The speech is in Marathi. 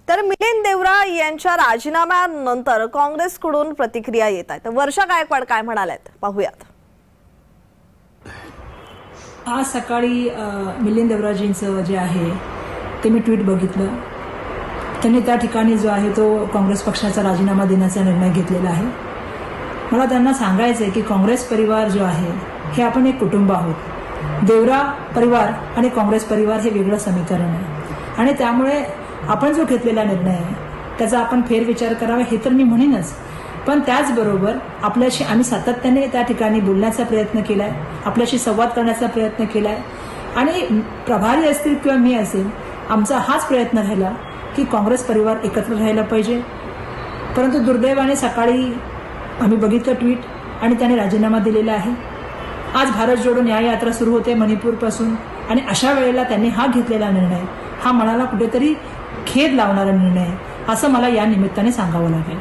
तर मिलिंद देवरा यांच्या राजीनाम्यानंतर काँग्रेसकडून प्रतिक्रिया येत आहेत। वर्षा गायकवाड काय म्हणाल्यात पाहूयात। आज सकाळी मिलिंद देवराजींचं जे आहे ते मी ट्विट बघितलं। त्यांनी त्या ठिकाणी जो आहे तो काँग्रेस पक्षाचा राजीनामा देण्याचा निर्णय घेतलेला आहे। मला त्यांना सांगायचं आहे की काँग्रेस परिवार जो आहे हे आपण एक कुटुंब आहोत। देवरा परिवार आणि काँग्रेस परिवार हे वेगळं समीकरण आहे आणि त्यामुळे आपण जो घेतलेला निर्णय आहे त्याचा आपण फेरविचार करावा हे तर मी म्हणेनच। पण त्याचबरोबर आपल्याशी आम्ही सातत्याने त्या ठिकाणी बोलण्याचा प्रयत्न केलाय, आपल्याशी संवाद करण्याचा प्रयत्न केलाय आणि प्रभारी असतील किंवा मी असेल आमचा हाच प्रयत्न राहिला की काँग्रेस परिवार एकत्र राहायला पाहिजे। परंतु दुर्दैवाने सकाळी आम्ही बघितलं ट्विट आणि त्याने राजीनामा दिलेला आहे। आज भारत जोडो न्याय यात्रा सुरू होते मणिपूरपासून आणि अशा वेळेला त्यांनी हा घेतलेला निर्णय हा मनाला कुठेतरी खेद लावणारा निर्णय आहे असं मला या निमित्ताने सांगावं लागेल।